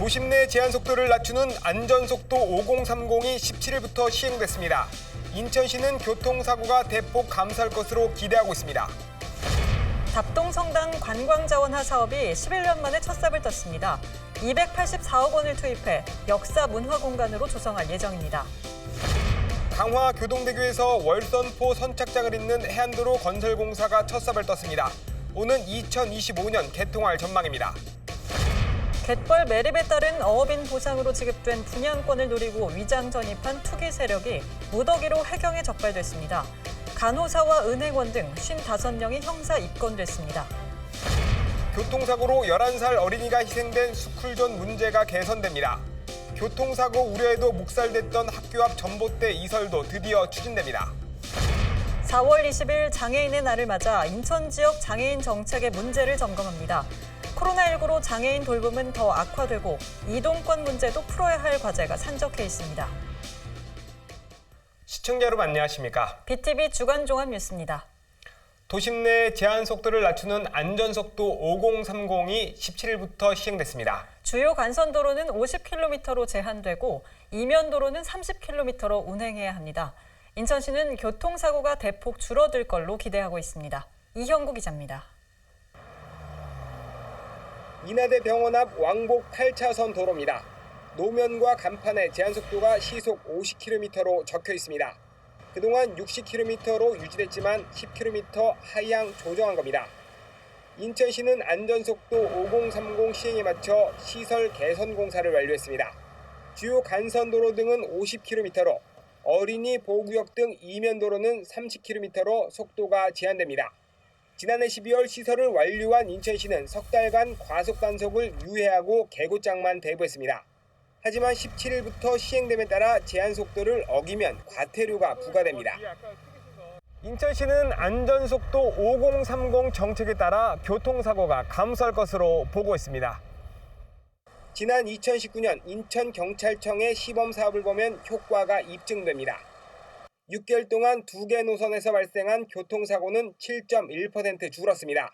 도심 내 제한 속도를 낮추는 안전속도 5030이 17일부터 시행됐습니다. 인천시는 교통사고가 대폭 감소할 것으로 기대하고 있습니다. 답동성당 관광자원화 사업이 11년 만에 첫 삽을 떴습니다. 284억 원을 투입해 역사 문화 공간으로 조성할 예정입니다. 강화 교동대교에서 월선포 선착장을 잇는 해안도로 건설 공사가 첫 삽을 떴습니다. 오는 2025년 개통할 전망입니다. 갯벌 매립에 따른 어업인 보상으로 지급된 분양권을 노리고 위장 전입한 투기 세력이 무더기로 해경에 적발됐습니다. 간호사와 은행원 등 55명이 형사 입건됐습니다. 교통사고로 11살 어린이가 희생된 스쿨존 문제가 개선됩니다. 교통사고 우려에도 묵살됐던 학교 앞 전봇대 이설도 드디어 추진됩니다. 4월 20일 장애인의 날을 맞아 인천 지역 장애인 정책의 문제를 점검합니다. 코로나19로 장애인 돌봄은 더 악화되고 이동권 문제도 풀어야 할 과제가 산적해 있습니다. 시청자 여러분 안녕하십니까? BTV 주간 종합 뉴스입니다. 도심 내 제한 속도를 낮추는 안전속도 5030이 17일부터 시행됐습니다. 주요 간선도로는 50km로 제한되고 이면도로는 30km로 운행해야 합니다. 인천시는 교통사고가 대폭 줄어들 걸로 기대하고 있습니다. 이형구 기자입니다. 인하대 병원 앞 왕복 8차선 도로입니다. 노면과 간판에 제한속도가 시속 50km로 적혀 있습니다. 그동안 60km로 유지됐지만 10km 하향 조정한 겁니다. 인천시는 안전속도 5030 시행에 맞춰 시설 개선 공사를 완료했습니다. 주요 간선도로 등은 50km로, 어린이 보호구역 등 이면도로는 30km로 속도가 제한됩니다. 지난해 12월 시설을 완료한 인천시는 석 달간 과속 단속을 유예하고 개고장만 대부했습니다. 하지만 17일부터 시행됨에 따라 제한 속도를 어기면 과태료가 부과됩니다. 인천시는 안전속도 5030 정책에 따라 교통사고가 감소할 것으로 보고 있습니다. 지난 2019년 인천경찰청의 시범사업을 보면 효과가 입증됩니다. 6개월 동안 2개 노선에서 발생한 교통사고는 7.1% 줄었습니다.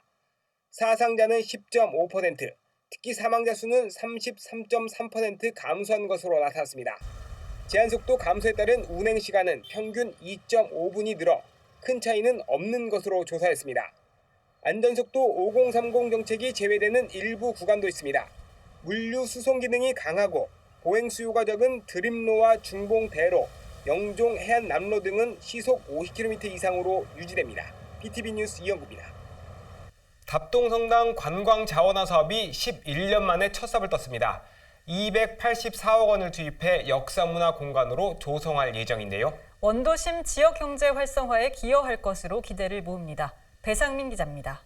사상자는 10.5%, 특히 사망자 수는 33.3% 감소한 것으로 나타났습니다. 제한속도 감소에 따른 운행시간은 평균 2.5분이 늘어 큰 차이는 없는 것으로 조사했습니다. 안전속도 5030 정책이 제외되는 일부 구간도 있습니다. 물류 수송 기능이 강하고 보행 수요가 적은 드림로와 중봉대로, 영종 해안남로 등은 시속 50km 이상으로 유지됩니다. BTV 뉴스 이영구입니다. 답동성당 관광자원화 사업이 11년 만에 첫 삽을 떴습니다. 284억 원을 투입해 역사문화 공간으로 조성할 예정인데요. 원도심 지역 경제 활성화에 기여할 것으로 기대를 모읍니다. 배상민 기자입니다.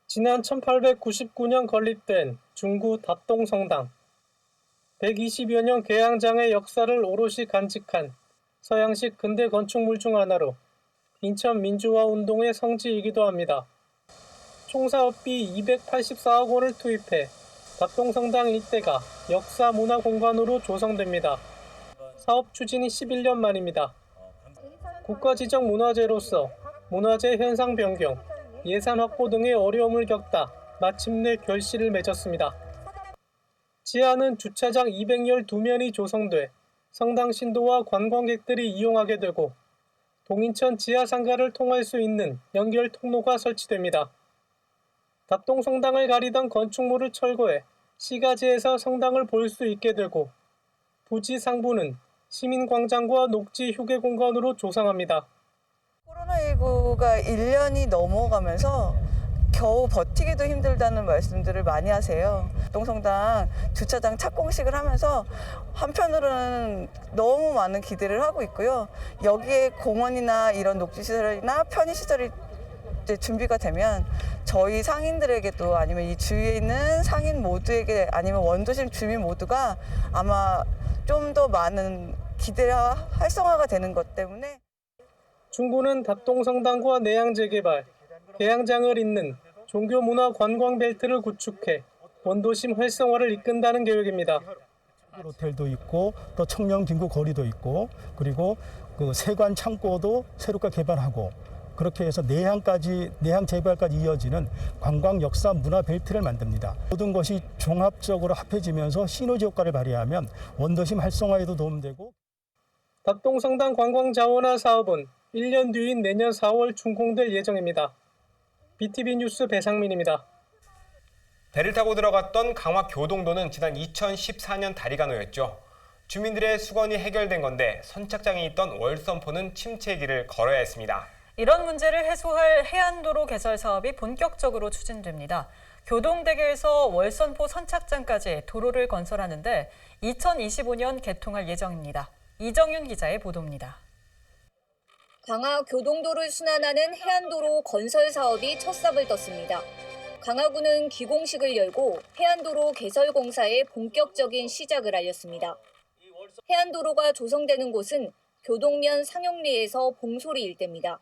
지난 1899년 건립된 중구 답동성당. 120여 년 개항장의 역사를 오롯이 간직한 서양식 근대 건축물 중 하나로 인천 민주화 운동의 성지이기도 합니다. 총 사업비 284억 원을 투입해 답동성당 일대가 역사 문화 공간으로 조성됩니다. 사업 추진이 11년 만입니다. 국가 지정 문화재로서 문화재 현상 변경, 예산 확보 등의 어려움을 겪다 마침내 결실을 맺었습니다. 지하는 주차장 212면이 조성돼 성당 신도와 관광객들이 이용하게 되고 동인천 지하상가를 통할 수 있는 연결 통로가 설치됩니다. 답동성당을 가리던 건축물을 철거해 시가지에서 성당을 볼 수 있게 되고 부지 상부는 시민광장과 녹지 휴게 공간으로 조성합니다. 코로나19가 1년이 넘어가면서 겨우 버티기도 힘들다는 말씀들을 많이 하세요. 답동성당 주차장 착공식을 하면서 한편으로는 너무 많은 기대를 하고 있고요. 여기에 공원이나 이런 녹지시설이나 편의시설이 이제 준비가 되면 저희 상인들에게도 아니면 이 주위에 있는 상인 모두에게 아니면 원도심 주민 모두가 아마 좀 더 많은 기대와 활성화가 되는 것 때문에 중구는 답동성당과 내양 재개발, 개항장을 잇는 종교문화 관광벨트를 구축해 원도심 활성화를 이끈다는 계획입니다. 호텔도 있고 또 청년 빈구 거리도 있고 그리고 그 세관 창고도 새롭게 개발하고 그렇게 해서 내향 재발까지 이어지는 관광 역사 문화 벨트를 만듭니다. 모든 것이 종합적으로 합해지면서 시너지 효과를 발휘하면 원도심 활성화에도 도움되고 닭동성당 관광자원화 사업은 1년 뒤인 내년 4월 준공될 예정입니다. BTV 뉴스 배상민입니다. 배를 타고 들어갔던 강화 교동도는 지난 2014년 다리가 놓였죠. 주민들의 수건이 해결된 건데 선착장에 있던 월선포는 침체기를 걸어야 했습니다. 이런 문제를 해소할 해안도로 개설 사업이 본격적으로 추진됩니다. 교동대교에서 월선포 선착장까지 도로를 건설하는데 2025년 개통할 예정입니다. 이정윤 기자의 보도입니다. 강화 교동도를 순환하는 해안도로 건설 사업이 첫 삽을 떴습니다. 강화구는 기공식을 열고 해안도로 개설 공사의 본격적인 시작을 알렸습니다. 해안도로가 조성되는 곳은 교동면 상용리에서 봉소리 일대입니다.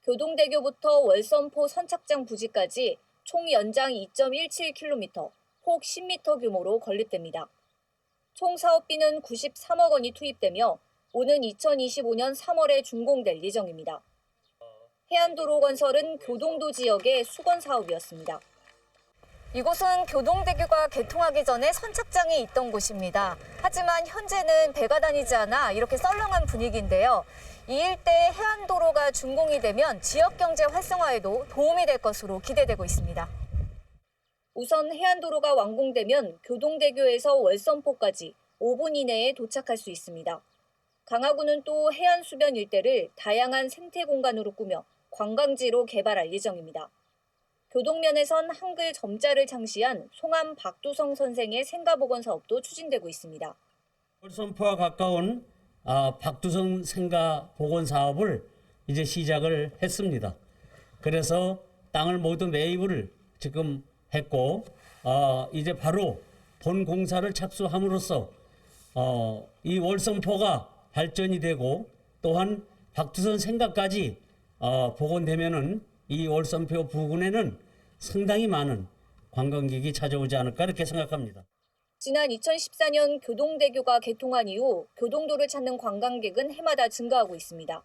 교동대교부터 월선포 선착장 부지까지 총 연장 2.17km, 폭 10m 규모로 건립됩니다. 총 사업비는 93억 원이 투입되며 오는 2025년 3월에 준공될 예정입니다. 해안도로 건설은 교동도 지역의 수건 사업이었습니다. 이곳은 교동대교가 개통하기 전에 선착장이 있던 곳입니다. 하지만 현재는 배가 다니지 않아 이렇게 썰렁한 분위기인데요. 이 일대 해안도로가 준공이 되면 지역 경제 활성화에도 도움이 될 것으로 기대되고 있습니다. 우선 해안도로가 완공되면 교동대교에서 월선포까지 5분 이내에 도착할 수 있습니다. 강화구는 또 해안수변 일대를 다양한 생태 공간으로 꾸며 관광지로 개발할 예정입니다. 교동면에선 한글 점자를 창시한 송암 박두성 선생의 생가복원 사업도 추진되고 있습니다. 월선포와 가까운 박두성 생가복원 사업을 이제 시작을 했습니다. 그래서 땅을 모두 매입을 지금 했고 이제 바로 본 공사를 착수함으로써 이 월선포가 발전이 되고 또한 박두선 생가까지 복원되면은 이 월선포 부근에는 상당히 많은 관광객이 찾아오지 않을까 이렇게 생각합니다. 지난 2014년 교동대교가 개통한 이후 교동도를 찾는 관광객은 해마다 증가하고 있습니다.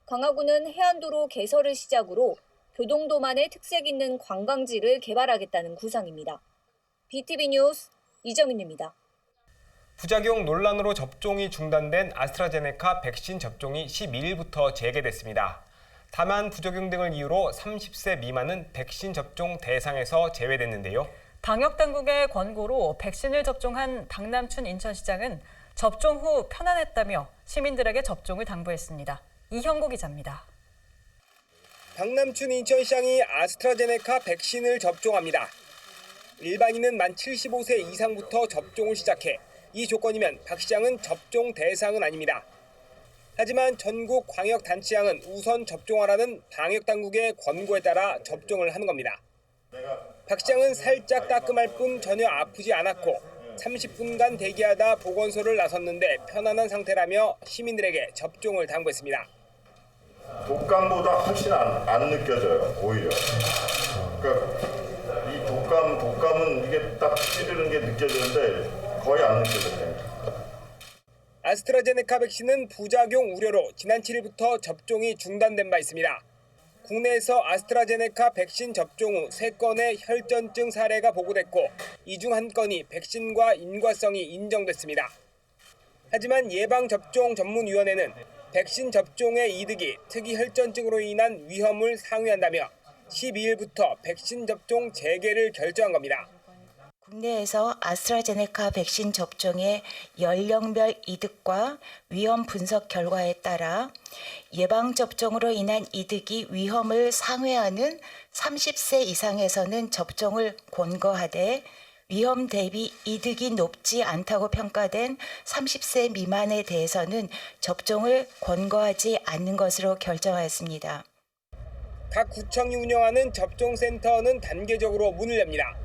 강화구는 해안도로 개설을 시작으로 교동도만의 특색 있는 관광지를 개발하겠다는 구상입니다. BTV 뉴스 이정윤입니다. 부작용 논란으로 접종이 중단된 아스트라제네카 백신 접종이 12일부터 재개됐습니다. 다만 부작용 등을 이유로 30세 미만은 백신 접종 대상에서 제외됐는데요. 방역당국의 권고로 백신을 접종한 박남춘 인천시장은 접종 후 편안했다며 시민들에게 접종을 당부했습니다. 이형구 기자입니다. 박남춘 인천시장이 아스트라제네카 백신을 접종합니다. 일반인은 만 75세 이상부터 접종을 시작해 이 조건이면 박 시장은 접종 대상은 아닙니다. 하지만 전국 광역단체장은 우선 접종하라는 방역당국의 권고에 따라 접종을 하는 겁니다. 박 시장은 살짝 따끔할 뿐 전혀 아프지 않았고 30분간 대기하다 보건소를 나섰는데 편안한 상태라며 시민들에게 접종을 당부했습니다. 독감보다 훨씬 안 느껴져요, 오히려. 그러니까 이 독감은 이게 딱 찌르는 게 느껴지는데 거의 안 느껴져요. 아스트라제네카 백신은 부작용 우려로 지난 7일부터 접종이 중단된 바 있습니다. 국내에서 아스트라제네카 백신 접종 후 3건의 혈전증 사례가 보고됐고 이 중 1건이 백신과 인과성이 인정됐습니다. 하지만 예방접종 전문위원회는 백신 접종의 이득이 특이 혈전증으로 인한 위험을 상회한다며 12일부터 백신 접종 재개를 결정한 겁니다. 국내에서 아스트라제네카 백신 접종의 연령별 이득과 위험 분석 결과에 따라 예방접종으로 인한 이득이 위험을 상회하는 30세 이상에서는 접종을 권고하되 위험 대비 이득이 높지 않다고 평가된 30세 미만에 대해서는 접종을 권고하지 않는 것으로 결정하였습니다. 각 구청이 운영하는 접종센터는 단계적으로 문을 엽니다.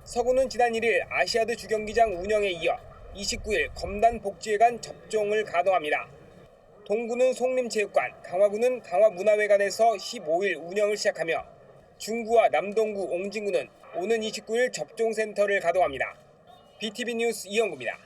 서구는 지난 1일 아시아드 주경기장 운영에 이어 29일 검단복지회관 접종을 가동합니다. 동구는 송림체육관, 강화구는 강화문화회관에서 15일 운영을 시작하며 중구와 남동구, 옹진구는 오는 29일 접종센터를 가동합니다. BTV 뉴스 이영구입니다.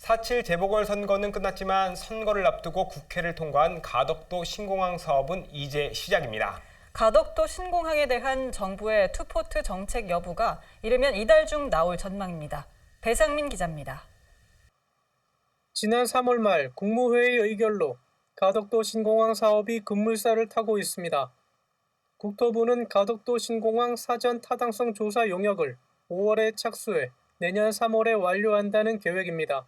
4.7 재보궐선거는 끝났지만 선거를 앞두고 국회를 통과한 가덕도 신공항 사업은 이제 시작입니다. 가덕도 신공항에 대한 정부의 투포트 정책 여부가 이르면 이달 중 나올 전망입니다. 배상민 기자입니다. 지난 3월 말 국무회의 의결로 가덕도 신공항 사업이 급물살을 타고 있습니다. 국토부는 가덕도 신공항 사전 타당성 조사 용역을 5월에 착수해 내년 3월에 완료한다는 계획입니다.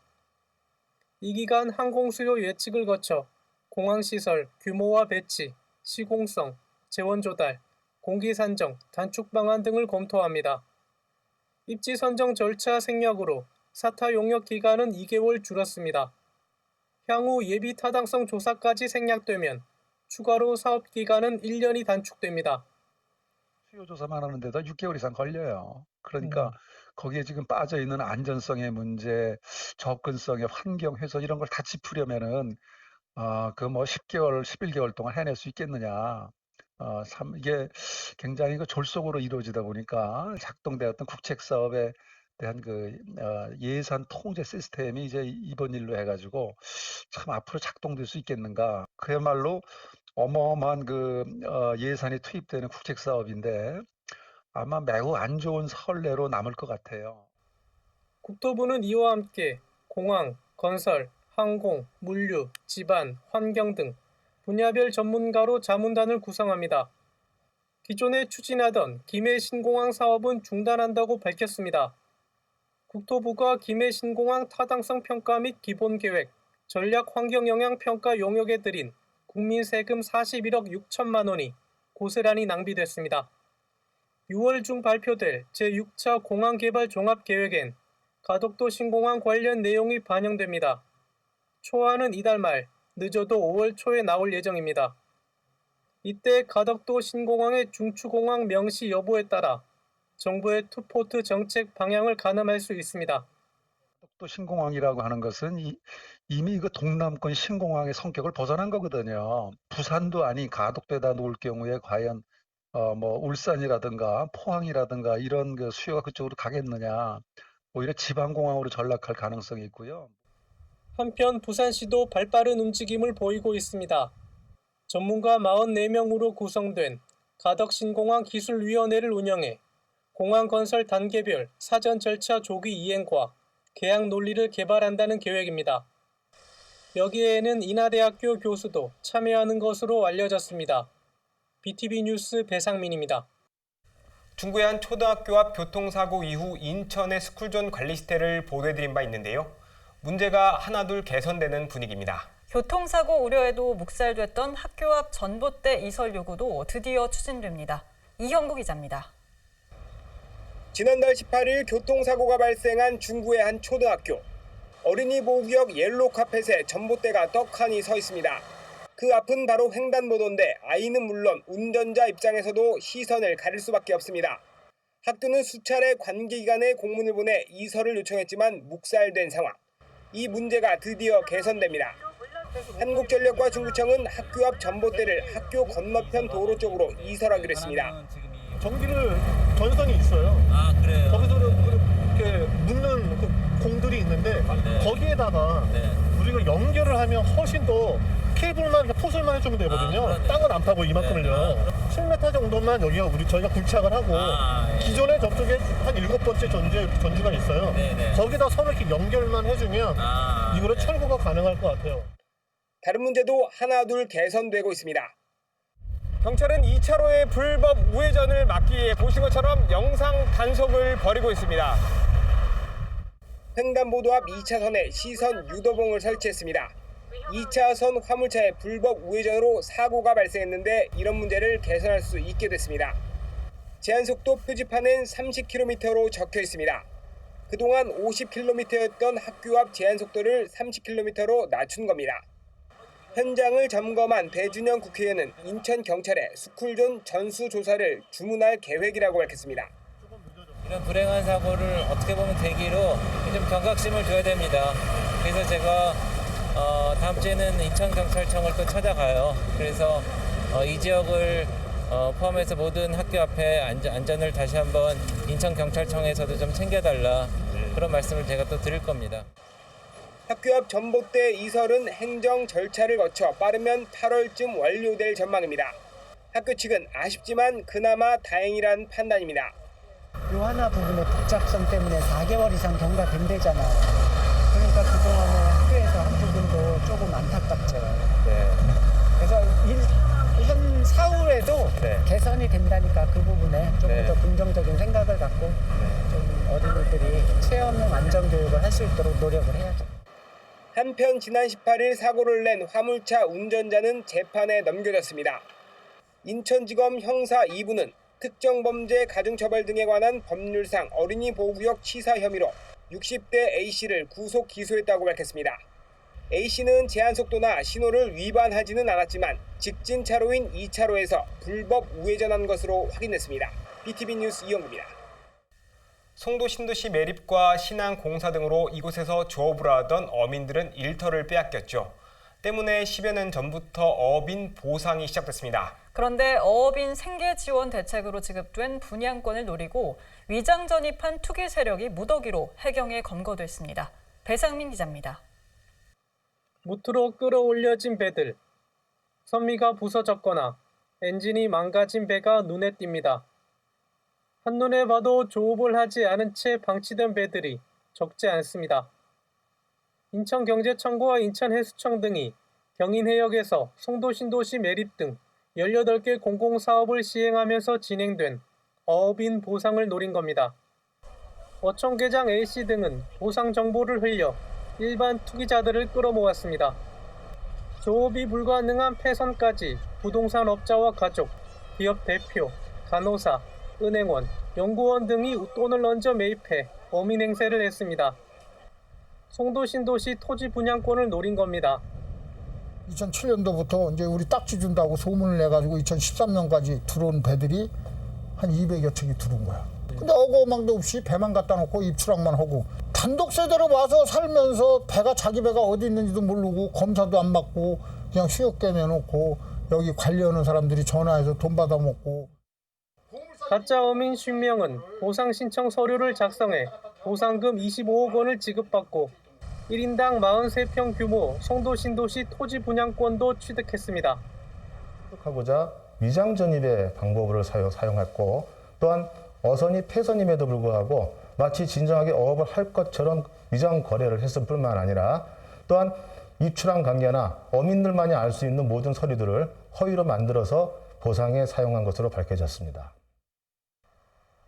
이 기간 항공수요 예측을 거쳐 공항시설 규모와 배치, 시공성, 재원 조달, 공기 산정, 단축 방안 등을 검토합니다. 입지 선정 절차 생략으로 사타 용역 기간은 2개월 줄었습니다. 향후 예비 타당성 조사까지 생략되면 추가로 사업 기간은 1년이 단축됩니다. 수요 조사만 하는데도 6개월 이상 걸려요. 그러니까 거기에 지금 빠져 있는 안전성의 문제, 접근성의 환경 훼손 이런 걸 다 짚으려면은 그 뭐 10개월, 11개월 동안 해낼 수 있겠느냐. 이게 굉장히 졸속으로 이루어지다 보니까 작동되었던 국책 사업에 대한 예산 통제 시스템이 이제 이번 일로 해가지고 참 앞으로 작동될 수 있겠는가. 그야말로 어마어마한 예산이 투입되는 국책 사업인데 아마 매우 안 좋은 선례로 남을 것 같아요. 국토부는 이와 함께 공항, 건설, 항공, 물류, 지반, 환경 등 분야별 전문가로 자문단을 구성합니다. 기존에 추진하던 김해 신공항 사업은 중단한다고 밝혔습니다. 국토부가 김해 신공항 타당성 평가 및 기본계획, 전략 환경영향 평가 용역에 들인 국민 세금 41억 6천만 원이 고스란히 낭비됐습니다. 6월 중 발표될 제6차 공항개발 종합계획엔 가덕도 신공항 관련 내용이 반영됩니다. 초안은 이달 말, 늦어도 5월 초에 나올 예정입니다. 이때 가덕도 신공항의 중추공항 명시 여부에 따라 정부의 투포트 정책 방향을 가늠할 수 있습니다. 가덕도 신공항이라고 하는 것은 이미 동남권 신공항의 성격을 벗어난 거거든요. 부산도 아닌 가덕도에다 놓을 경우에 과연 울산이라든가 포항이라든가 이런 수요가 그쪽으로 가겠느냐. 오히려 지방공항으로 전락할 가능성이 있고요. 한편 부산시도 발빠른 움직임을 보이고 있습니다. 전문가 44명으로 구성된 가덕신공항 기술위원회를 운영해 공항 건설 단계별 사전 절차 조기 이행과 계약 논리를 개발한다는 계획입니다. 여기에는 인하대학교 교수도 참여하는 것으로 알려졌습니다. BTV 뉴스 배상민입니다. 중구의 한 초등학교 앞 교통사고 이후 인천의 스쿨존 관리 시태를 보도해드린 바 있는데요. 문제가 하나둘 개선되는 분위기입니다. 교통사고 우려에도 묵살됐던 학교 앞 전봇대 이설 요구도 드디어 추진됩니다. 이형구 기자입니다. 지난달 18일 교통사고가 발생한 중구의 한 초등학교. 어린이 보호구역 옐로우 카펫에 전봇대가 떡하니 서 있습니다. 그 앞은 바로 횡단보도인데 아이는 물론 운전자 입장에서도 시선을 가릴 수밖에 없습니다. 학교는 수차례 관계기관에 공문을 보내 이설을 요청했지만 묵살된 상황. 이 문제가 드디어 개선됩니다. 한국전력과 중구청은 학교 앞 전봇대를 학교 건너편 도로 쪽으로 이설하기로 했습니다. 전기를 전선이 있어요. 아, 그래요? 거기서는 이렇게 묶는 공들이 있는데 거기에다가 우리가 연결을 하면 훨씬 더 케이블만 포설만 해주면 되거든요. 땅은 안 파고 이만큼을요. 7m 정도만 저희가 굴착을 하고 기존에 저쪽에 한 7번째 전주가 있어요. 거기다 선을 이렇게 연결만 해주면 이거로 철거가 가능할 것 같아요. 다른 문제도 하나둘 개선되고 있습니다. 경찰은 2차로의 불법 우회전을 막기 위해 보신 것처럼 영상 단속을 벌이고 있습니다. 횡단보도 앞 2차선에 시선 유도봉을 설치했습니다. 2차선 화물차의 불법 우회전으로 사고가 발생했는데 이런 문제를 개선할 수 있게 됐습니다. 제한속도 표지판엔 30km로 적혀 있습니다. 그동안 50km였던 학교 앞 제한속도를 30km로 낮춘 겁니다. 현장을 점검한 배준영 국회의원은 인천경찰에 스쿨존 전수조사를 주문할 계획이라고 밝혔습니다. 이런 불행한 사고를 어떻게 보면 계기로 좀 경각심을 줘야 됩니다. 그래서 제가 다음 주에는 인천경찰청을 또 찾아가요. 그래서 이 지역을 포함해서 모든 학교 앞에 안전을 다시 한번 인천경찰청에서도 좀 챙겨달라 그런 말씀을 제가 또 드릴 겁니다. 학교 앞 전봇대 이설은 행정 절차를 거쳐 빠르면 8월쯤 완료될 전망입니다. 학교 측은 아쉽지만 그나마 다행이란 판단입니다. 요 하나 부분의 복잡성 때문에 4개월 이상 경과된대잖아요. 그러니까 그동안에 학교에서 한 부분도 조금 안타깝죠. 네. 그래서 현 사후에도 네. 개선이 된다니까 그 부분에 조금 네. 더 긍정적인 생각을 갖고 좀 어린이들이 체험형 안전교육을 할 수 있도록 노력을 해야죠. 한편 지난 18일 사고를 낸 화물차 운전자는 재판에 넘겨졌습니다. 인천지검 형사 2부는 특정범죄 가중처벌 등에 관한 법률상 어린이 보호구역 치사 혐의로 60대 A씨를 구속 기소했다고 밝혔습니다. A씨는 제한속도나 신호를 위반하지는 않았지만 직진 차로인 2차로에서 불법 우회전한 것으로 확인됐습니다. BTV 뉴스 이영구입니다. 송도 신도시 매립과 신항공사 등으로 이곳에서 조업을 하던 어민들은 일터를 빼앗겼죠. 때문에 10여 년 전부터 어민 보상이 시작됐습니다. 그런데 어업인 생계 지원 대책으로 지급된 분양권을 노리고 위장 전입한 투기 세력이 무더기로 해경에 검거됐습니다. 배상민 기자입니다. 무트로 끌어올려진 배들. 선미가 부서졌거나 엔진이 망가진 배가 눈에 띕니다. 한눈에 봐도 조업을 하지 않은 채 방치된 배들이 적지 않습니다. 인천경제청구와 인천해수청 등이 경인해역에서 송도 신도시 매립 등 18개 공공사업을 시행하면서 진행된 어업인 보상을 노린 겁니다. 어촌계장 A씨 등은 보상 정보를 흘려 일반 투기자들을 끌어모았습니다. 조업이 불가능한 폐선까지 부동산 업자와 가족, 기업 대표, 간호사, 은행원, 연구원 등이 돈을 얹어 매입해 어민 행세를 했습니다. 송도 신도시 토지 분양권을 노린 겁니다. 2007년도부터 이제 우리 딱지 준다고 소문을 내가지고 2013년까지 들어온 배들이 한 200여 척이 들어온 거야. 근데 어거망도 없이 배만 갖다 놓고 입출항만 하고 단독 세대로 와서 살면서 배가 자기 배가 어디 있는지도 모르고 검사도 안 받고 그냥 수역계 내놓고 여기 관리하는 사람들이 전화해서 돈 받아먹고. 가짜 어민 50명은 보상 신청 서류를 작성해 보상금 25억 원을 지급받고 1인당 43평 규모 송도 신도시 토지 분양권도 취득했습니다. 하고자 위장 전입의 방법을 사용했고 또한 어선이 폐선임에도 불구하고 마치 진정하게 어업을 할 것처럼 위장 거래를 했을 뿐만 아니라 또한 입출항 관계나 어민들만이 알 수 있는 모든 서류들을 허위로 만들어서 보상에 사용한 것으로 밝혀졌습니다.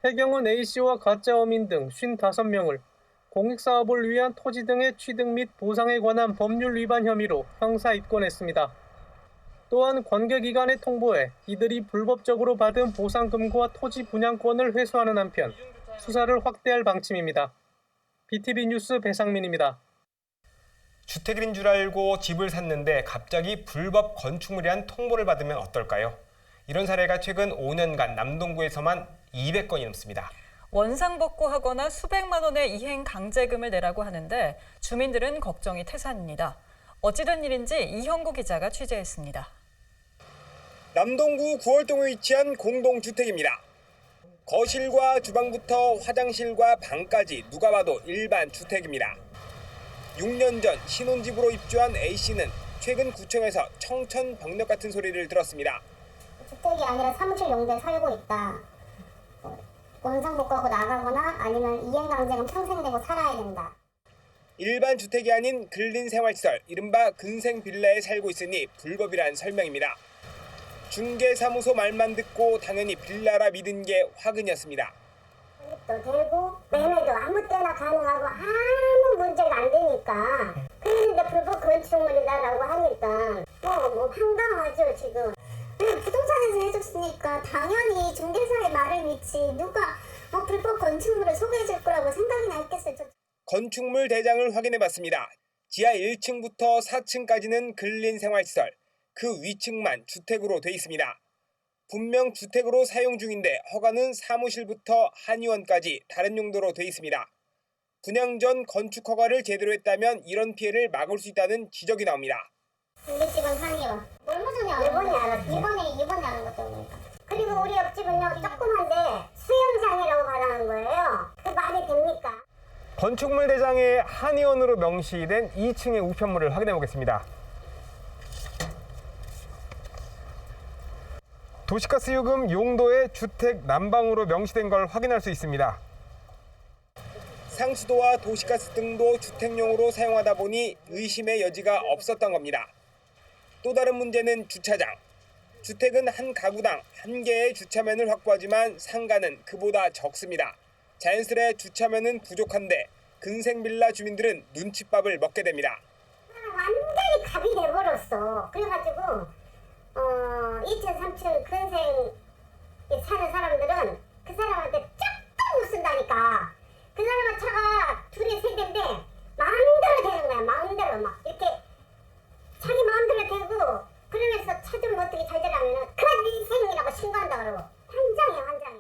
해경은 A씨와 가짜 어민 등 55명을 공익사업을 위한 토지 등의 취득 및 보상에 관한 법률 위반 혐의로 형사 입건했습니다. 또한 관계기관에 통보해 이들이 불법적으로 받은 보상금과 토지 분양권을 회수하는 한편 수사를 확대할 방침입니다. BTV 뉴스 배상민입니다. 주택인 줄 알고 집을 샀는데 갑자기 불법 건축물이란 통보를 받으면 어떨까요? 이런 사례가 최근 5년간 남동구에서만 200건이 넘습니다. 원상복구하거나 수백만 원의 이행 강제금을 내라고 하는데 주민들은 걱정이 태산입니다. 어찌된 일인지 이형구 기자가 취재했습니다. 남동구 구월동에 위치한 공동주택입니다. 거실과 주방부터 화장실과 방까지 누가 봐도 일반 주택입니다. 6년 전 신혼집으로 입주한 A씨는 최근 구청에서 청천벽력 같은 소리를 들었습니다. 주택이 아니라 사무실 용도에 살고 있다. 원상복구하고 나가거나 아니면 이행강제금 평생 내고 살아야 된다. 일반 주택이 아닌 근린생활시설, 이른바 근생빌라에 살고 있으니 불법이란 설명입니다. 중개사무소 말만 듣고 당연히 빌라라 믿은 게 화근이었습니다. 또 되고 매매도 아무 때나 가능하고 아무 문제가 안 되니까 그런데 불법 건축물이다라고 하니까 뭐 황당하죠 지금. 부동산에서 해줬으니까 당연히 중개사의 말을 믿지 누가 불법 건축물을 소개해줄 거라고 생각이나 했겠어요. 건축물 대장을 확인해봤습니다. 지하 1층부터 4층까지는 근린생활시설, 그 위층만 주택으로 돼 있습니다. 분명 주택으로 사용 중인데 허가는 사무실부터 한의원까지 다른 용도로 돼 있습니다. 분양 전 건축 허가를 제대로 했다면 이런 피해를 막을 수 있다는 지적이 나옵니다. 우리 집은 한의원. 얼마 전에 이번에 알았어요. 이번에 아는 것 때문에. 그리고 우리 옆집은요 조그만데 수영장이라고 말하는 거예요. 그 말이 됩니까? 건축물 대장의 한의원으로 명시된 2층의 우편물을 확인해 보겠습니다. 도시가스 요금 용도의 주택 난방으로 명시된 걸 확인할 수 있습니다. 상수도와 도시가스 등도 주택용으로 사용하다 보니 의심의 여지가 없었던 겁니다. 또 다른 문제는 주차장. 주택은 한 가구당 1개의 주차면을 확보하지만 상가는 그보다 적습니다. 자연스레 주차면은 부족한데 근생 빌라 주민들은 눈칫밥을 먹게 됩니다. 완전히 갑이 돼버렸어. 그래가지고 2층, 3층 근생 사는 사람들은 그 사람한테 쪽도 못 쓴다니까. 그 사람은 차가 둘이 세 대인데 마음대로 되는 거야. 마음대로 막 이렇게 자기 마음대로 되고 그러면서 차 좀 어떻게 잘 되라면은 근생이라고 신고한다 그러고 환장이야 환장이.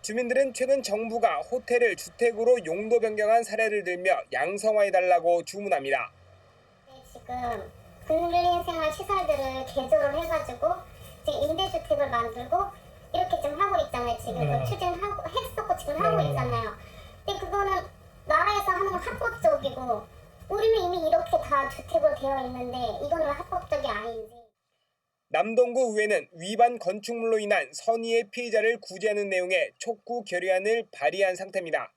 주민들은 최근 정부가 호텔을 주택으로 용도 변경한 사례를 들며 양성화해달라고 주문합니다. 지금 근린생활 시설들을 개조를 해가지고 지금 임대주택을 만들고 이렇게 좀 하고 있잖아요. 지금 추진하고 했었고 지금 하고 있잖아요. 근데 그거는 나라에서 하는 건 합법적이고 우리는 이미 이렇게 다 주택으로 되어 있는데 이거는 합법적이 아닌지. 남동구 의회는 위반 건축물로 인한 선의의 피해자를 구제하는 내용의 촉구 결의안을 발의한 상태입니다.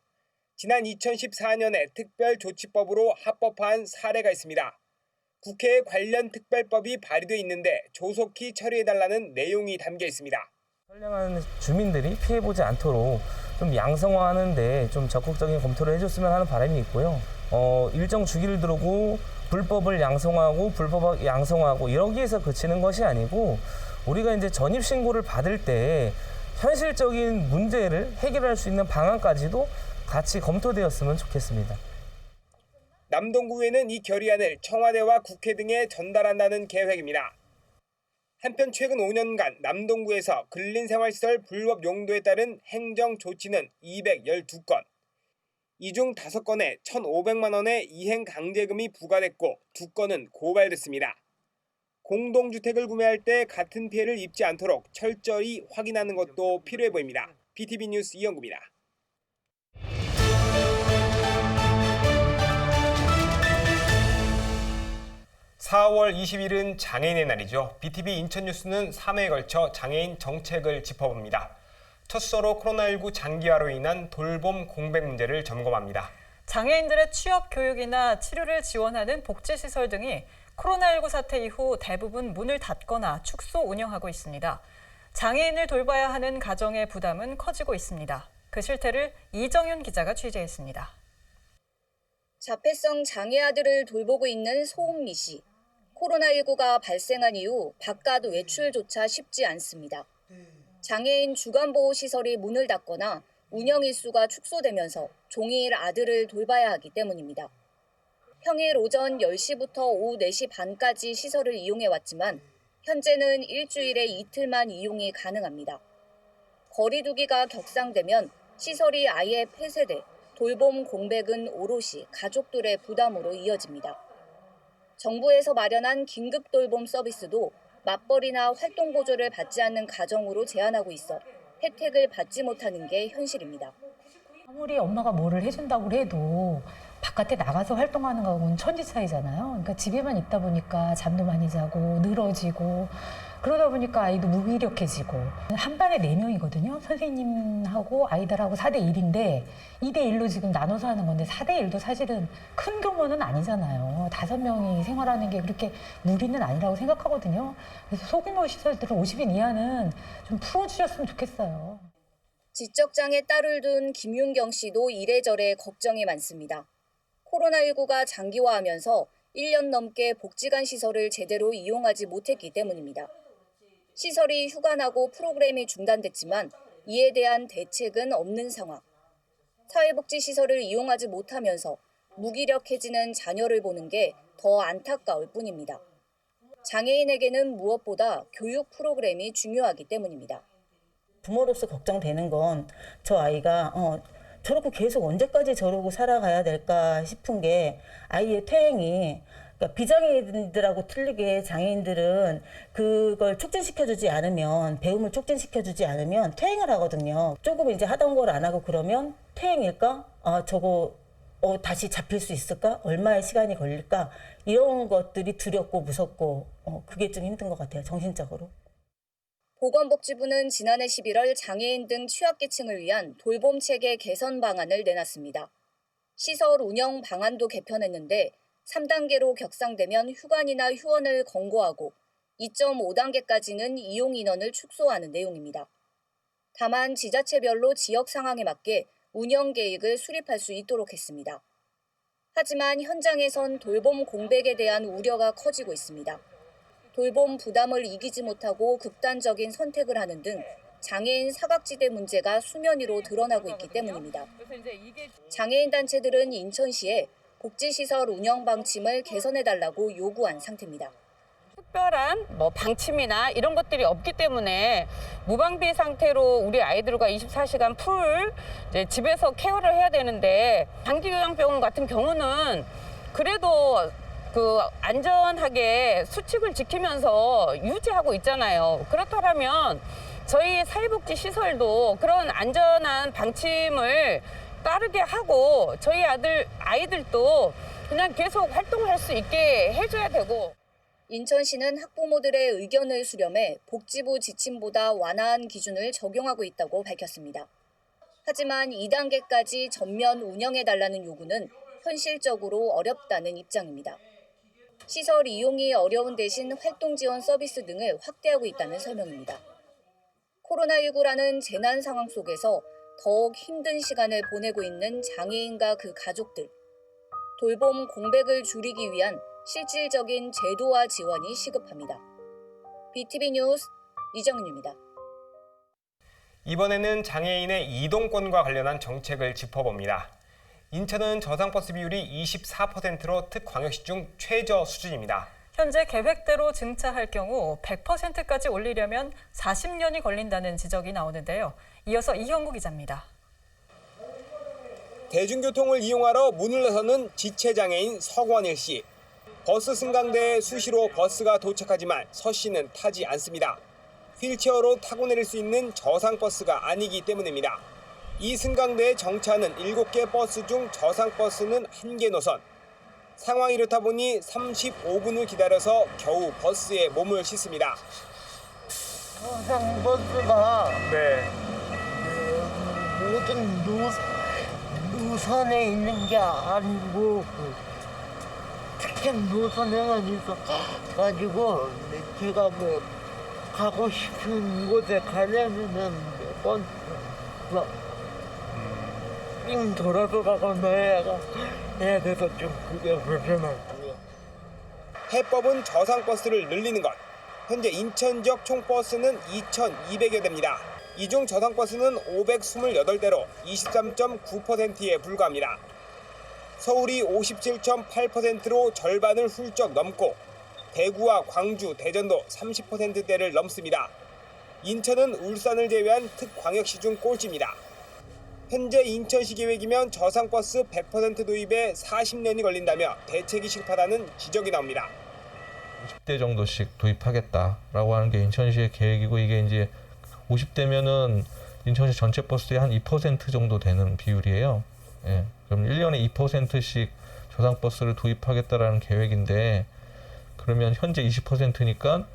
지난 2014년에 특별조치법으로 합법화한 사례가 있습니다. 국회에 관련 특별법이 발의돼 있는데 조속히 처리해달라는 내용이 담겨 있습니다. 선량한 주민들이 피해보지 않도록 좀 양성화하는데 좀 적극적인 검토를 해줬으면 하는 바람이 있고요. 일정 주기를 두고 불법을 양성하고 불법 양성하고 이러기에서 그치는 것이 아니고 우리가 이제 전입 신고를 받을 때 현실적인 문제를 해결할 수 있는 방안까지도 같이 검토되었으면 좋겠습니다. 남동구에는 이 결의안을 청와대와 국회 등에 전달한다는 계획입니다. 한편 최근 5년간 남동구에서 근린생활시설 불법 용도에 따른 행정 조치는 212건. 이 중 5건에 1,500만 원의 이행 강제금이 부과됐고 2건은 고발됐습니다. 공동주택을 구매할 때 같은 피해를 입지 않도록 철저히 확인하는 것도 필요해 보입니다. BTV 뉴스 이영구입니다. (4월 20일은) 장애인의 날이죠. BTV 인천뉴스는 3회에 걸쳐 장애인 정책을 짚어봅니다. 첫 수어로 코로나19 장기화로 인한 돌봄 공백 문제를 점검합니다. 장애인들의 취업, 교육이나 치료를 지원하는 복지시설 등이 코로나19 사태 이후 대부분 문을 닫거나 축소 운영하고 있습니다. 장애인을 돌봐야 하는 가정의 부담은 커지고 있습니다. 그 실태를 이정윤 기자가 취재했습니다. 자폐성 장애 아들을 돌보고 있는 소은미 씨. 코로나19가 발생한 이후 바깥 외출조차 쉽지 않습니다. 장애인 주간보호시설이 문을 닫거나 운영 일수가 축소되면서 종일 아들을 돌봐야 하기 때문입니다. 평일 오전 10시부터 오후 4시 반까지 시설을 이용해왔지만 현재는 일주일에 이틀만 이용이 가능합니다. 거리두기가 격상되면 시설이 아예 폐쇄돼 돌봄 공백은 오롯이 가족들의 부담으로 이어집니다. 정부에서 마련한 긴급 돌봄 서비스도 맞벌이나 활동 보조를 받지 않는 가정으로 제한하고 있어 혜택을 받지 못하는 게 현실입니다. 아무리 엄마가 뭐를 해준다고 해도 바깥에 나가서 활동하는 거하고는 천지 차이잖아요. 그러니까 집에만 있다 보니까 잠도 많이 자고 늘어지고 그러다 보니까 아이도 무기력해지고 한 반에 4명이거든요. 선생님하고 아이들하고 4대 1인데 2대 1로 지금 나눠서 하는 건데 4대 1도 사실은 큰 규모는 아니잖아요. 5명이 생활하는 게 그렇게 무리는 아니라고 생각하거든요. 그래서 소규모 시설들은 50인 이하는 좀 풀어주셨으면 좋겠어요. 지적장애 딸을 둔 김윤경 씨도 이래저래 걱정이 많습니다. 코로나19가 장기화하면서 1년 넘게 복지관 시설을 제대로 이용하지 못했기 때문입니다. 시설이 휴관하고 프로그램이 중단됐지만 이에 대한 대책은 없는 상황. 사회복지시설을 이용하지 못하면서 무기력해지는 자녀를 보는 게 더 안타까울 뿐입니다. 장애인에게는 무엇보다 교육 프로그램이 중요하기 때문입니다. 부모로서 걱정되는 건 저 아이가 저렇게 계속 언제까지 저러고 살아가야 될까 싶은 게 아이의 퇴행이 그러니까 비장애인들하고 틀리게 장애인들은 그걸 촉진시켜주지 않으면 배움을 촉진시켜주지 않으면 퇴행을 하거든요. 조금 이제 하던 걸 안 하고 그러면 퇴행일까? 저거 다시 잡힐 수 있을까? 얼마의 시간이 걸릴까? 이런 것들이 두렵고 무섭고 그게 좀 힘든 것 같아요. 정신적으로. 보건복지부는 지난해 11월 장애인 등 취약계층을 위한 돌봄 체계 개선 방안을 내놨습니다. 시설 운영 방안도 개편했는데 3단계로 격상되면 휴관이나 휴원을 권고하고 2.5단계까지는 이용 인원을 축소하는 내용입니다. 다만 지자체별로 지역 상황에 맞게 운영 계획을 수립할 수 있도록 했습니다. 하지만 현장에선 돌봄 공백에 대한 우려가 커지고 있습니다. 돌봄 부담을 이기지 못하고 극단적인 선택을 하는 등 장애인 사각지대 문제가 수면 위로 드러나고 있기 때문입니다. 장애인 단체들은 인천시에 복지시설 운영 방침을 개선해달라고 요구한 상태입니다. 특별한 방침이나 이런 것들이 없기 때문에 무방비 상태로 우리 아이들과 24시간 풀 집에서 케어를 해야 되는데 장기요양병원 같은 경우는 그래도 안전하게 수칙을 지키면서 유지하고 있잖아요. 그렇다면 저희 사회복지 시설도 그런 안전한 방침을 따르게 하고 저희 아이들도 그냥 계속 활동할 수 있게 해줘야 되고. 인천시는 학부모들의 의견을 수렴해 복지부 지침보다 완화한 기준을 적용하고 있다고 밝혔습니다. 하지만 2단계까지 전면 운영해달라는 요구는 현실적으로 어렵다는 입장입니다. 시설 이용이 어려운 대신 활동 지원 서비스 등을 확대하고 있다는 설명입니다. 코로나19라는 재난 상황 속에서 더욱 힘든 시간을 보내고 있는 장애인과 그 가족들. 돌봄 공백을 줄이기 위한 실질적인 제도와 지원이 시급합니다. BTV 뉴스 이정은입니다. 이번에는 장애인의 이동권과 관련한 정책을 짚어봅니다. 인천은 저상버스 비율이 24%로 특광역시 중 최저 수준입니다. 현재 계획대로 증차할 경우 100%까지 올리려면 40년이 걸린다는 지적이 나오는데요. 이어서 이형구 기자입니다. 대중교통을 이용하러 문을 나서는 지체장애인 서권일 씨. 버스 승강대에 수시로 버스가 도착하지만 서 씨는 타지 않습니다. 휠체어로 타고 내릴 수 있는 저상버스가 아니기 때문입니다. 이 승강대에 정차하는 7개 버스 중 저상버스는 1개 노선. 상황이 이렇다 보니 35분을 기다려서 겨우 버스에 몸을 싣습니다. 저상버스가 모든 노선에 있는 게 아니고 특정 노선에만 있어가지고 제가 가고 싶은 곳에 가려면은 버스가 삥 돌아서 가거나 해야 돼서 좀 그게 불편하고요. 해법은 저상버스를 늘리는 것. 현재 인천 지역 총버스는 2,200여 대입니다. 이 중 저상버스는 528대로 23.9%에 불과합니다. 서울이 57.8%로 절반을 훌쩍 넘고 대구와 광주, 대전도 30%대를 넘습니다. 인천은 울산을 제외한 특광역시 중 꼴찌입니다. 현재 인천시 계획이면 저상버스 100% 도입에 40년이 걸린다며 대책이 실패하다는 지적이 나옵니다. 50대 정도씩 도입하겠다라고 하는 게 인천시의 계획이고, 이게 이제 50대면은 인천시 전체 버스의 한 2% 정도 되는 비율이에요. 예, 그럼 1년에 2%씩 저상버스를 도입하겠다라는 계획인데, 그러면 현재 20%니까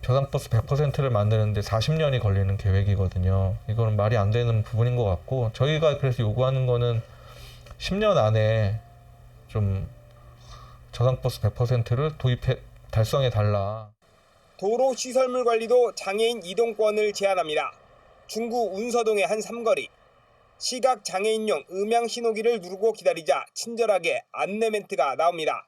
저상버스 100%를 만드는데 40년이 걸리는 계획이거든요. 이거는 말이 안 되는 부분인 것 같고, 저희가 그래서 요구하는 거는 10년 안에 좀 저상버스 100%를 달성해달라. 도로 시설물 관리도 장애인 이동권을 제한합니다. 중구 운서동의 한 삼거리. 시각 장애인용 음향 신호기를 누르고 기다리자 친절하게 안내 멘트가 나옵니다.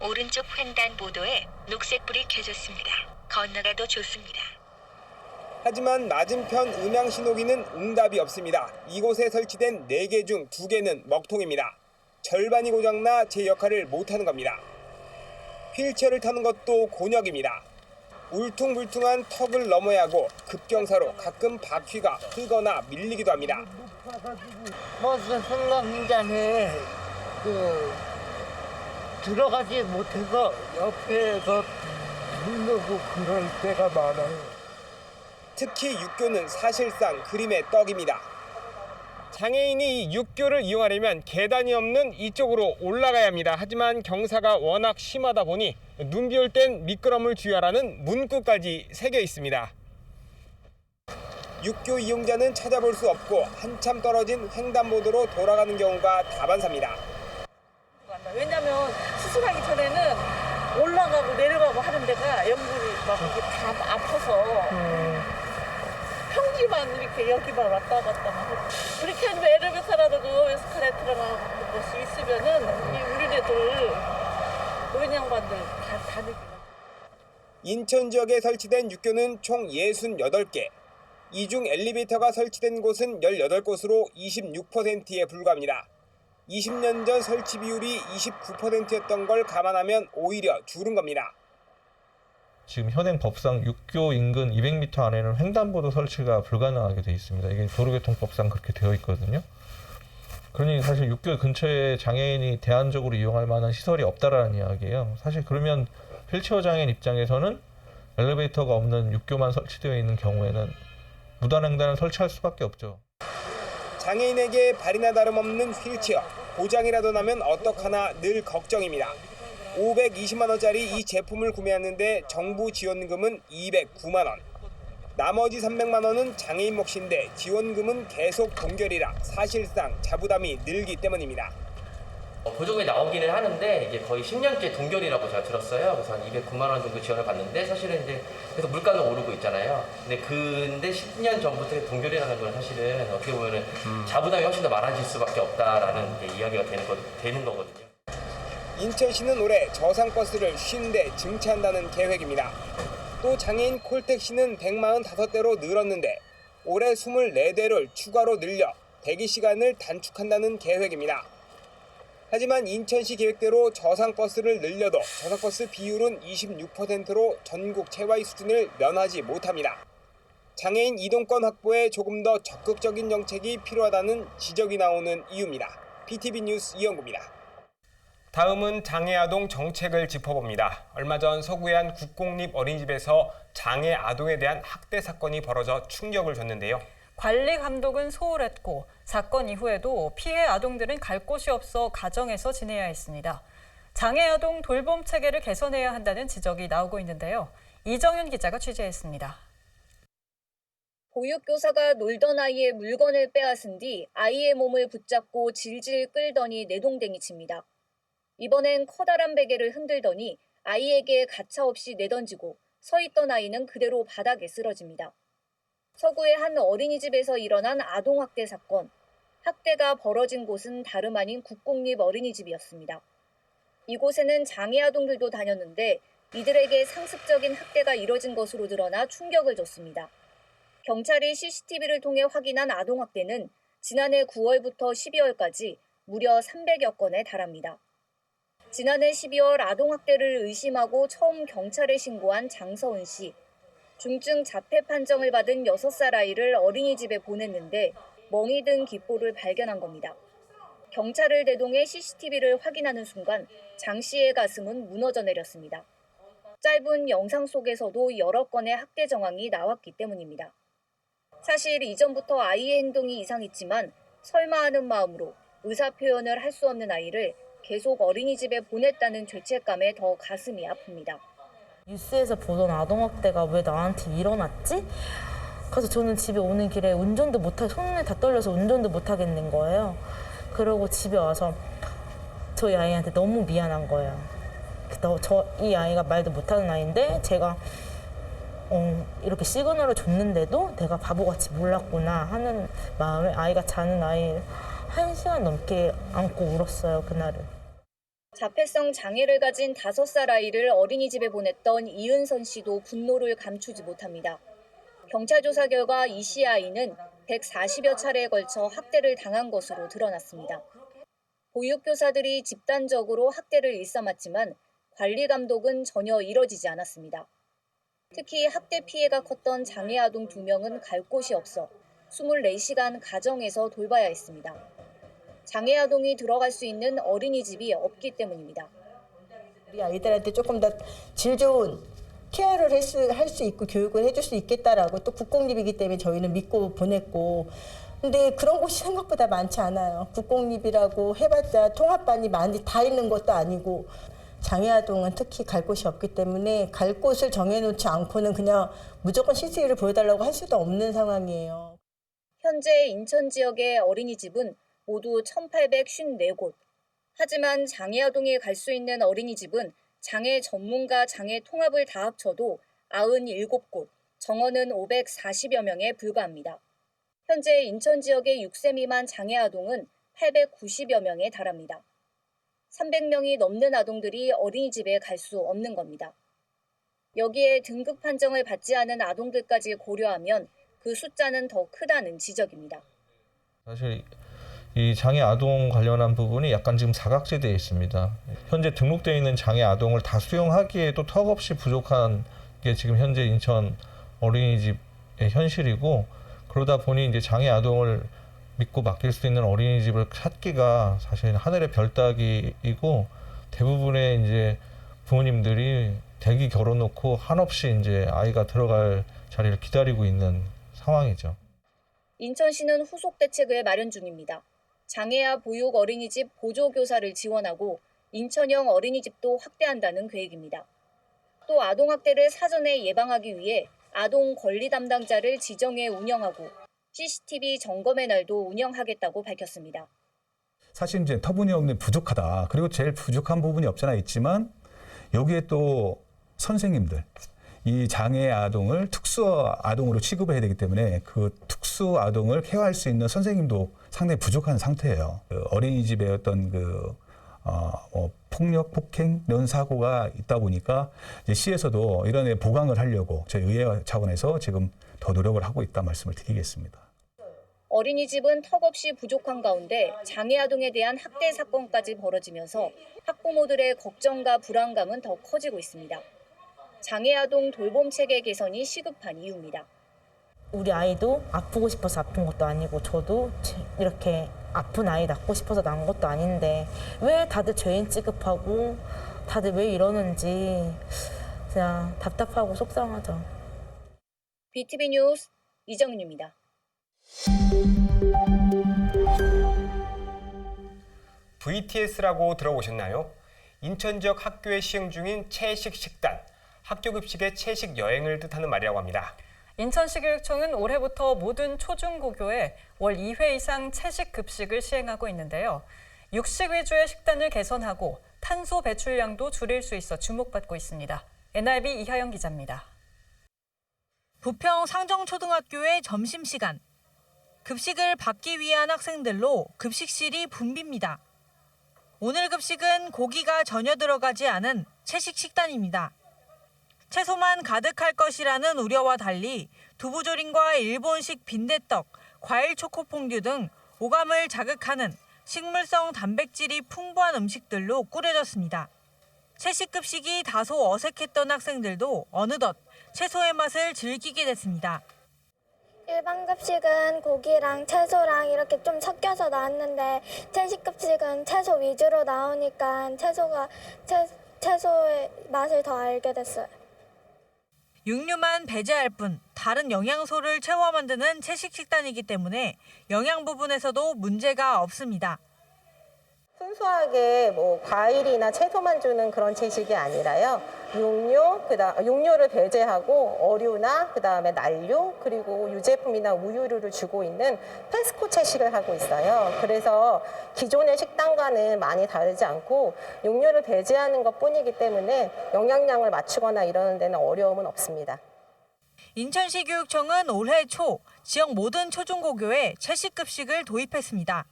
오른쪽 횡단보도에 녹색불이 켜졌습니다. 건너가도 좋습니다. 하지만 맞은편 음향 신호기는 응답이 없습니다. 이곳에 설치된 4개 중 2개는 먹통입니다. 절반이 고장나 제 역할을 못하는 겁니다. 휠체어를 타는 것도 곤욕입니다. 울퉁불퉁한 턱을 넘어야 하고 급경사로 가끔 바퀴가 흐거나 밀리기도 합니다. 버스 승강장에 들어가지 못해서 옆에서 누르고 그럴 때가 많아요. 특히 육교는 사실상 그림의 떡입니다. 장애인이 육교를 이용하려면 계단이 없는 이쪽으로 올라가야 합니다. 하지만 경사가 워낙 심하다 보니 눈비 올 땐 미끄럼을 주의하라는 문구까지 새겨 있습니다. 육교 이용자는 찾아볼 수 없고 한참 떨어진 횡단보도로 돌아가는 경우가 다반사입니다. 왜냐면 수술하기 전에는 올라가고 내려가고 하는 데가 연골이 막 이게 다 아파서 평지만 이렇게 여기만 왔다 갔다 하고 그렇게 하면 에레베이터라도 에스컬레이터라는 것이 있으면은 이 우리네들 노인 양반들 다 다니기는. 인천 지역에 설치된 육교는 총 68개. 이 중 엘리베이터가 설치된 곳은 18곳으로 26%에 불과합니다. 20년 전 설치 비율이 29%였던 걸 감안하면 오히려 줄은 겁니다. 지금 현행 법상 육교 인근 200m 안에는 횡단보도 설치가 불가능하게 돼 있습니다. 이게 도로교통법상 그렇게 되어 있거든요. 그러니 사실 육교 근처에 장애인이 대안적으로 이용할 만한 시설이 없다라는 이야기예요. 사실 그러면 휠체어 장애인 입장에서는 엘리베이터가 없는 육교만 설치되어 있는 경우에는 무단횡단을 설치할 수밖에 없죠. 장애인에게 발이나 다름없는 휠체어, 고장이라도 나면 어떡하나 늘 걱정입니다. 520만 원짜리 이 제품을 구매하는데 정부 지원금은 209만 원. 나머지 300만 원은 장애인 몫인데 지원금은 계속 동결이라 사실상 자부담이 늘기 때문입니다. 보조금이 나오기는 하는데 이게 거의 10년째 동결이라고 제가 들었어요. 그래서 한 209만 원 정도 지원을 받는데 사실은 이제 그래서 물가는 오르고 있잖아요. 근데 10년 전부터 동결이라는 건 사실은 어떻게 보면은 자부담이 훨씬 더 많아질 수밖에 없다라는 이제 이야기가 되는 거거든요. 인천시는 올해 저상버스를 50대 증차한다는 계획입니다. 또 장애인 콜택시는 145대로 늘었는데 올해 24대를 추가로 늘려 대기 시간을 단축한다는 계획입니다. 하지만 인천시 계획대로 저상버스를 늘려도 저상버스 비율은 26%로 전국 최하위 수준을 면하지 못합니다. 장애인 이동권 확보에 조금 더 적극적인 정책이 필요하다는 지적이 나오는 이유입니다. PTV 뉴스 이영구입니다. 다음은 장애아동 정책을 짚어봅니다. 얼마 전 서구의 한 국공립 어린이집에서 장애 아동에 대한 학대 사건이 벌어져 충격을 줬는데요. 관리 감독은 소홀했고 사건 이후에도 피해 아동들은 갈 곳이 없어 가정에서 지내야 했습니다. 장애 아동 돌봄 체계를 개선해야 한다는 지적이 나오고 있는데요. 이정윤 기자가 취재했습니다. 보육교사가 놀던 아이의 물건을 빼앗은 뒤 아이의 몸을 붙잡고 질질 끌더니 내동댕이 칩니다. 이번엔 커다란 베개를 흔들더니 아이에게 가차없이 내던지고 서 있던 아이는 그대로 바닥에 쓰러집니다. 서구의 한 어린이집에서 일어난 아동학대 사건. 학대가 벌어진 곳은 다름 아닌 국공립 어린이집이었습니다. 이곳에는 장애 아동들도 다녔는데 이들에게 상습적인 학대가 이뤄진 것으로 드러나 충격을 줬습니다. 경찰이 CCTV를 통해 확인한 아동학대는 지난해 9월부터 12월까지 무려 300여 건에 달합니다. 지난해 12월 아동학대를 의심하고 처음 경찰에 신고한 장서은 씨. 중증 자폐 판정을 받은 6살 아이를 어린이집에 보냈는데 멍이 든 기포를 발견한 겁니다. 경찰을 대동해 CCTV를 확인하는 순간 장 씨의 가슴은 무너져 내렸습니다. 짧은 영상 속에서도 여러 건의 학대 정황이 나왔기 때문입니다. 사실 이전부터 아이의 행동이 이상했지만 설마 하는 마음으로 의사 표현을 할 수 없는 아이를 계속 어린이집에 보냈다는 죄책감에 더 가슴이 아픕니다. 뉴스에서 보던 아동학대가 왜 나한테 일어났지? 그래서 저는 집에 오는 길에 운전도 못하고 손에 다 떨려서 운전도 못하겠는 거예요. 그러고 집에 와서 저희 아이한테 너무 미안한 거예요. 이 아이가 말도 못하는 아이인데 제가 이렇게 시그널을 줬는데도 내가 바보같이 몰랐구나 하는 마음에 아이가 자는 아이를 1시간 넘게 안고 울었어요, 그날은. 자폐성 장애를 가진 5살 아이를 어린이집에 보냈던 이은선 씨도 분노를 감추지 못합니다. 경찰 조사 결과 이 씨의 아이는 140여 차례에 걸쳐 학대를 당한 것으로 드러났습니다. 보육교사들이 집단적으로 학대를 일삼았지만 관리 감독은 전혀 이뤄지지 않았습니다. 특히 학대 피해가 컸던 장애 아동 2명은 갈 곳이 없어 24시간 가정에서 돌봐야 했습니다. 장애 아동이 들어갈 수 있는 어린이집이 없기 때문입니다. 우리 아이들한테 조금 더 질 좋은 케어를 할 수 있고 교육을 해줄 수 있겠다라고 또 국공립이기 때문에 저희는 믿고 보냈고 근데 그런 곳이 생각보다 많지 않아요. 국공립이라고 해봤자 통합반이 많이 다 있는 것도 아니고 장애아동은 특히 갈 곳이 없기 때문에 갈 곳을 정해놓지 않고는 그냥 무조건 CC를 보여달라고 할 수도 없는 상황이에요. 현재 인천 지역의 어린이집은 모두 1,854곳. 하지만 장애아동이 갈 수 있는 어린이집은 장애 전문가 장애 통합을 다 합쳐도 97곳, 정원은 540여 명에 불과합니다. 현재 인천 지역의 6세 미만 장애아동은 890여 명에 달합니다. 300명이 넘는 아동들이 어린이집에 갈 수 없는 겁니다. 여기에 등급 판정을 받지 않은 아동들까지 고려하면 그 숫자는 더 크다는 지적입니다. 사실 이 장애 아동 관련한 부분이 약간 지금 사각지대에 있습니다. 현재 등록되어 있는 장애 아동을 다 수용하기에도 턱없이 부족한 게 지금 현재 인천 어린이집의 현실이고 그러다 보니 이제 장애 아동을 믿고 맡길 수 있는 어린이집을 찾기가 사실 하늘의 별 따기이고 대부분의 이제 부모님들이 대기 걸어놓고 한없이 이제 아이가 들어갈 자리를 기다리고 있는 상황이죠. 인천시는 후속 대책을 마련 중입니다. 장애아 보육 어린이집 보조교사를 지원하고 인천형 어린이집도 확대한다는 계획입니다. 또 아동학대를 사전에 예방하기 위해 아동 권리 담당자를 지정해 운영하고 CCTV 점검의 날도 운영하겠다고 밝혔습니다. 사실 이제 터무니없는 부족하다. 그리고 제일 부족한 부분이 없잖아 있지만 여기에 또 선생님들, 이 장애 아동을 특수 아동으로 취급을 해야 되기 때문에 그 특수 아동을 케어할 수 있는 선생님도 상당히 부족한 상태예요. 그 어린이집의 어떤 폭력, 폭행 이런 사고가 있다 보니까 이제 시에서도 이런 보강을 하려고 저희 의회 차원에서 지금 더 노력을 하고 있다 말씀을 드리겠습니다. 어린이집은 턱없이 부족한 가운데 장애 아동에 대한 학대 사건까지 벌어지면서 학부모들의 걱정과 불안감은 더 커지고 있습니다. 장애 아동 돌봄 체계 개선이 시급한 이유입니다. 우리 아이도 아프고 싶어서 아픈 것도 아니고 저도 이렇게 아픈 아이 낳고 싶어서 낳은 것도 아닌데 왜 다들 죄인 취급하고 다들 왜 이러는지 그냥 답답하고 속상하죠. BTV 뉴스 이정윤입니다. VTS라고 들어보셨나요? 인천 지역 학교에 시행 중인 채식 식단, 학교 급식의 채식 여행을 뜻하는 말이라고 합니다. 인천시교육청은 올해부터 모든 초중고교에 월 2회 이상 채식 급식을 시행하고 있는데요. 육식 위주의 식단을 개선하고 탄소 배출량도 줄일 수 있어 주목받고 있습니다. NIB 이하영 기자입니다. 부평 상정초등학교의 점심시간. 급식을 받기 위한 학생들로 급식실이 붐빕니다. 오늘 급식은 고기가 전혀 들어가지 않은 채식 식단입니다. 채소만 가득할 것이라는 우려와 달리 두부조림과 일본식 빈대떡, 과일 초코퐁듀 등 오감을 자극하는 식물성 단백질이 풍부한 음식들로 꾸려졌습니다. 채식 급식이 다소 어색했던 학생들도 어느덧 채소의 맛을 즐기게 됐습니다. 일반 급식은 고기랑 채소랑 이렇게 좀 섞여서 나왔는데 채식 급식은 채소 위주로 나오니까 채소의 맛을 더 알게 됐어요. 육류만 배제할 뿐 다른 영양소를 채워 만드는 채식 식단이기 때문에 영양 부분에서도 문제가 없습니다. 순수하게 뭐 과일이나 채소만 주는 그런 채식이 아니라요. 육류를 배제하고 어류나 그다음에 난류 그리고 유제품이나 우유류를 주고 있는 페스코 채식을 하고 있어요. 그래서 기존의 식단과는 많이 다르지 않고 육류를 배제하는 것뿐이기 때문에 영양량을 맞추거나 이러는 데는 어려움은 없습니다. 인천시 교육청은 올해 초 지역 모든 초중고교에 채식 급식을 도입했습니다.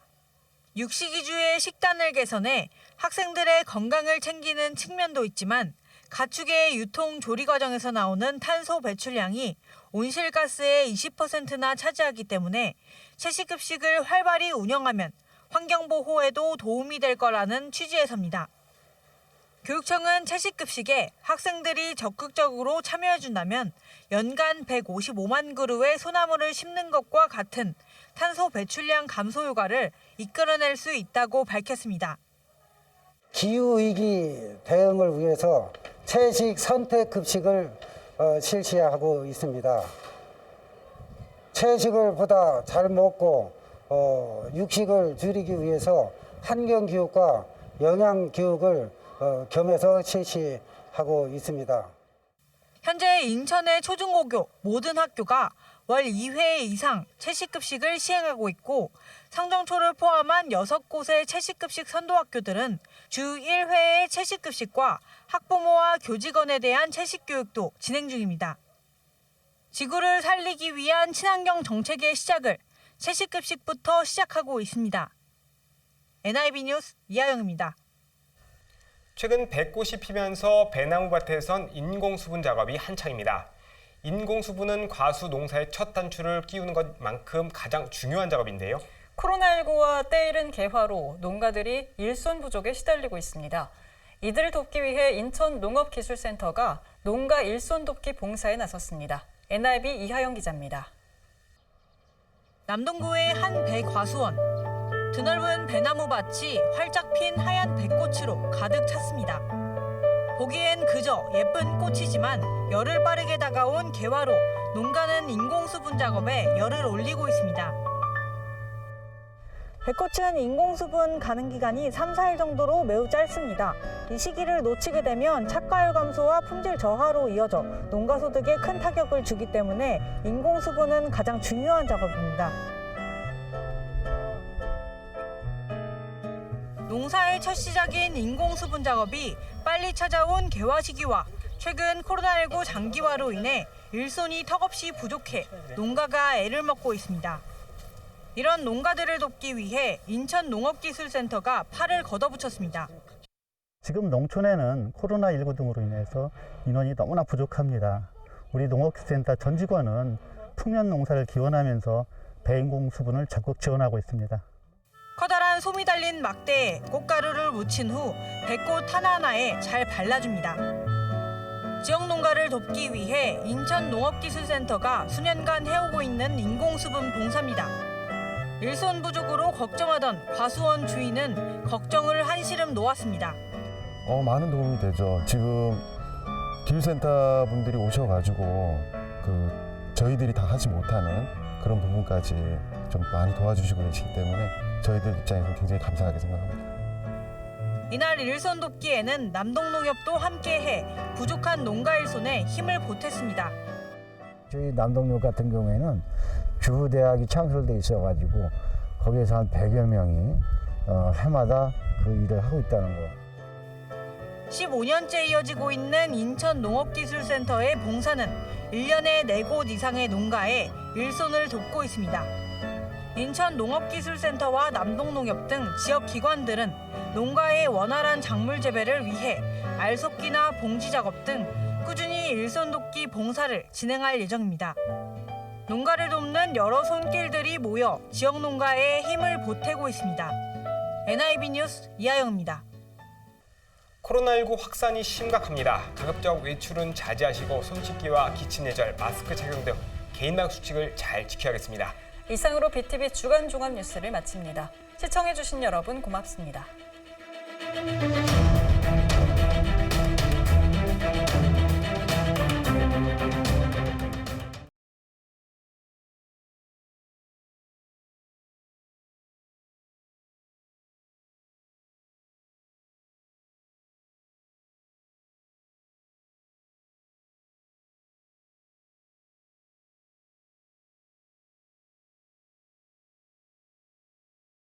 육식 위주의 식단을 개선해 학생들의 건강을 챙기는 측면도 있지만 가축의 유통 조리 과정에서 나오는 탄소 배출량이 온실가스의 20%나 차지하기 때문에 채식 급식을 활발히 운영하면 환경 보호에도 도움이 될 거라는 취지에서입니다. 교육청은 채식 급식에 학생들이 적극적으로 참여해 준다면 연간 155만 그루의 소나무를 심는 것과 같은 탄소 배출량 감소 효과를 이끌어낼 수 있다고 밝혔습니다. 기후위기 대응을 위해서 채식 선택 급식을 실시하고 있습니다. 채식을 보다 잘 먹고 육식을 줄이기 위해서 환경교육과 영양교육을 겸해서 실시하고 있습니다. 현재 인천의 초중고교 모든 학교가 월 2회 이상 채식급식을 시행하고 있고 상정초를 포함한 6곳의 채식급식 선도학교들은 주 1회의 채식급식과 학부모와 교직원에 대한 채식교육도 진행 중입니다. 지구를 살리기 위한 친환경 정책의 시작을 채식급식부터 시작하고 있습니다. NIB 뉴스 이하영입니다. 최근 벚꽃이 피면서 배나무밭에선 인공수분 작업이 한창입니다. 인공수분은 과수 농사의 첫 단추를 끼우는 것만큼 가장 중요한 작업인데요. 코로나19와 때이른 개화로 농가들이 일손 부족에 시달리고 있습니다. 이들을 돕기 위해 인천 농업기술센터가 농가 일손 돕기 봉사에 나섰습니다. NIB 이하영 기자입니다. 남동구의 한 배과수원. 드넓은 배나무밭이 활짝 핀 하얀 벚꽃으로 가득 찼습니다. 보기엔 그저 예쁜 꽃이지만 열을 빠르게 다가온 개화로 농가는 인공수분 작업에 열을 올리고 있습니다. 벚꽃은 인공수분 가능 기간이 3, 4일 정도로 매우 짧습니다. 이 시기를 놓치게 되면 착과율 감소와 품질 저하로 이어져 농가 소득에 큰 타격을 주기 때문에 인공수분은 가장 중요한 작업입니다. 농사의 첫 시작인 인공수분 작업이 빨리 찾아온 개화 시기와 최근 코로나19 장기화로 인해 일손이 턱없이 부족해 농가가 애를 먹고 있습니다. 이런 농가들을 돕기 위해 인천 농업기술센터가 팔을 걷어붙였습니다. 지금 농촌에는 코로나19 등으로 인해서 인원이 너무나 부족합니다. 우리 농업기술센터 전 직원은 풍년 농사를 기원하면서 배인공수분을 적극 지원하고 있습니다. 커다란 솜이 달린 막대에 꽃가루를 묻힌 후 벚꽃 하나하나에 잘 발라줍니다. 지역 농가를 돕기 위해 인천 농업기술센터가 수년간 해오고 있는 인공수분 봉사입니다. 일손 부족으로 걱정하던 과수원 주인은 걱정을 한시름 놓았습니다. 많은 도움이 되죠. 지금 기술센터 분들이 오셔가지고 저희들이 다 하지 못하는 그런 부분까지 좀 많이 도와주시고 계시기 때문에 저희들 입장에서 굉장히 감사하게 생각합니다. 이날 일손 돕기에는 남동농협도 함께해 부족한 농가 일손에 힘을 보탰습니다. 저희 남동농협 같은 경우에는 주대학이 창설돼 있어가지고 거기에서 한 100여 명이 해마다 그 일을 하고 있다는 거. 15년째 이어지고 있는 인천 농업기술센터의 봉사는 1년에 4곳 이상의 농가에 일손을 돕고 있습니다. 인천 농업기술센터와 남동농협 등 지역 기관들은 농가의 원활한 작물 재배를 위해 알속기나 봉지 작업 등 꾸준히 일손 돕기 봉사를 진행할 예정입니다. 농가를 돕는 여러 손길들이 모여 지역 농가에 힘을 보태고 있습니다. NIB 뉴스 이하영입니다. 코로나19 확산이 심각합니다. 가급적 외출은 자제하시고 손 씻기와 기침 예절, 마스크 착용 등 개인방 수칙을 잘 지켜야겠습니다. 이상으로 BTV 주간 종합 뉴스를 마칩니다. 시청해주신 여러분 고맙습니다.